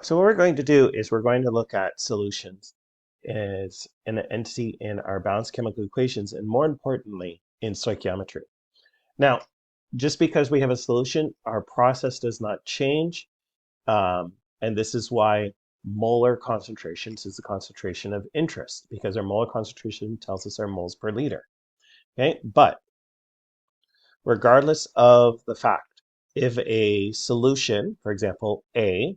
So what we're going to do is we're going to look at solutions as an entity in our balanced chemical equations, and more importantly, in stoichiometry. Now, just because we have a solution, our process does not change. And this is why molar concentrations is the concentration of interest, because our molar concentration tells us our moles per liter. Okay, but regardless of the fact, if a solution, for example, A,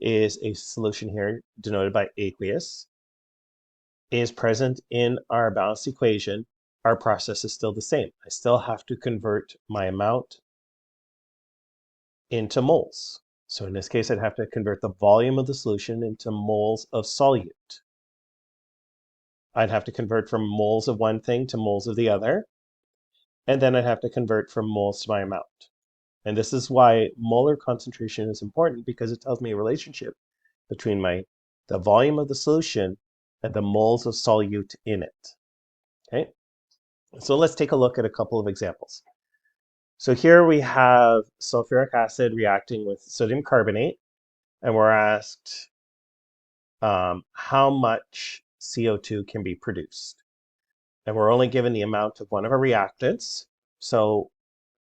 is a solution here denoted by aqueous, is present in our balanced equation, our process is still the same. I still have to convert my amount into moles. So in this case, I'd have to convert the volume of the solution into moles of solute. I'd have to convert from moles of one thing to moles of the other, and then I'd have to convert from moles to my amount. And this is why molar concentration is important, because it tells me a relationship between the volume of the solution and the moles of solute in it. Okay, so let's take a look at a couple of examples. So here we have sulfuric acid reacting with sodium carbonate, and we're asked how much CO2 can be produced. And we're only given the amount of one of our reactants. So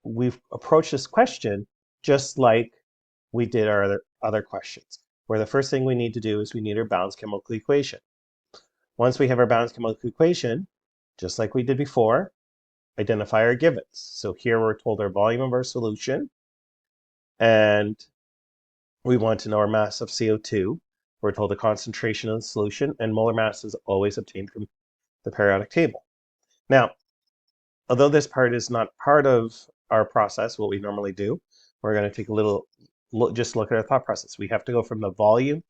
we've approached this question just like we did our other questions, where the first thing we need to do is we need our balanced chemical equation. Once we have our balanced chemical equation, just like we did before, identify our givens. So here we're told our volume of our solution, and we want to know our mass of CO2. We're told the concentration of the solution, and molar mass is always obtained from the periodic table. Now, although this part is not part of our process, what we normally do, we're going to take a little just look at our thought process. We have to go from the volume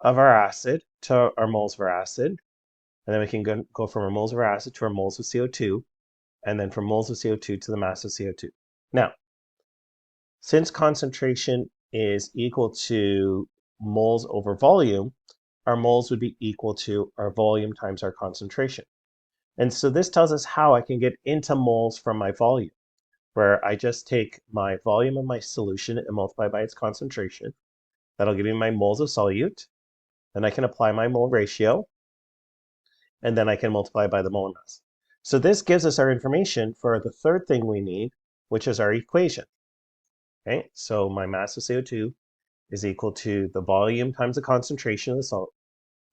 of our acid to our moles of our acid, and then we can go from our moles of our acid to our moles of CO2, and then from moles of CO2 to the mass of CO2. Now, since concentration is equal to moles over volume, our moles would be equal to our volume times our concentration. And so this tells us how I can get into moles from my volume, where I just take my volume of my solution and multiply by its concentration. That'll give me my moles of solute. Then I can apply my mole ratio, and then I can multiply by the molar mass. So this gives us our information for the third thing we need, which is our equation. Okay, so my mass of CO2 is equal to the volume times the concentration of the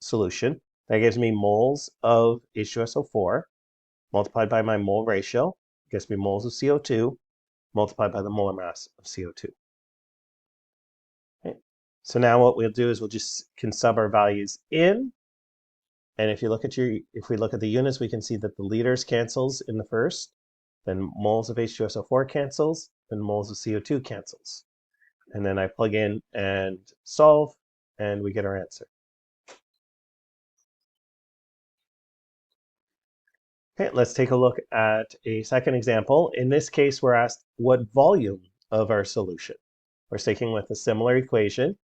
solution. That gives me moles of H2SO4 multiplied by my mole ratio. Gives me moles of CO2 multiplied by the molar mass of CO2. Okay. So now what we'll do is we'll just can sub our values in. And if we look at the units, we can see that the liters cancels in the first, then moles of H2SO4 cancels, then moles of CO2 cancels. And then I plug in and solve, and we get our answer. Okay, let's take a look at a second example. In this case, we're asked what volume of our solution. We're sticking with a similar equation.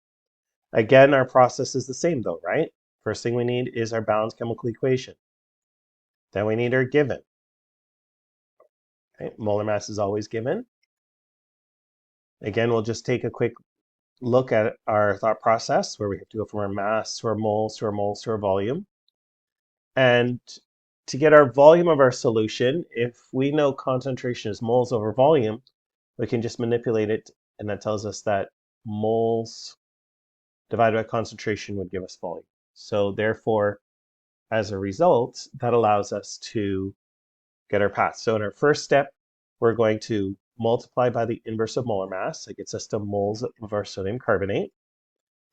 Again, our process is the same though, right? First thing we need is our balanced chemical equation. Then we need our given. Okay, molar mass is always given. Again, we'll just take a quick look at our thought process, where we have to go from our mass to our moles to our moles to our volume. And to get our volume of our solution, if we know concentration is moles over volume, we can just manipulate it, and that tells us that moles divided by concentration would give us volume. So therefore, as a result, that allows us to get our path. So in our first step, we're going to multiply by the inverse of molar mass. That gets us to moles of our sodium carbonate.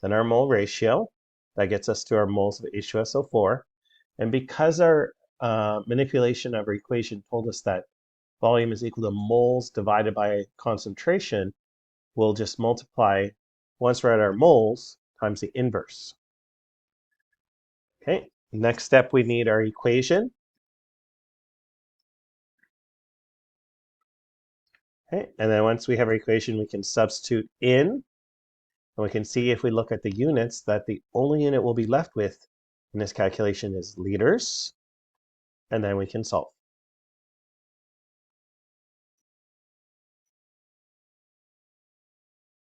Then our mole ratio. That gets us to our moles of H2SO4. And because our manipulation of our equation told us that volume is equal to moles divided by concentration, we'll just multiply, once we're at our moles, times the inverse. Okay, next step, we need our equation. Okay, and then once we have our equation, we can substitute in, and we can see if we look at the units that the only unit we'll be left with in this calculation is liters, and then we can solve.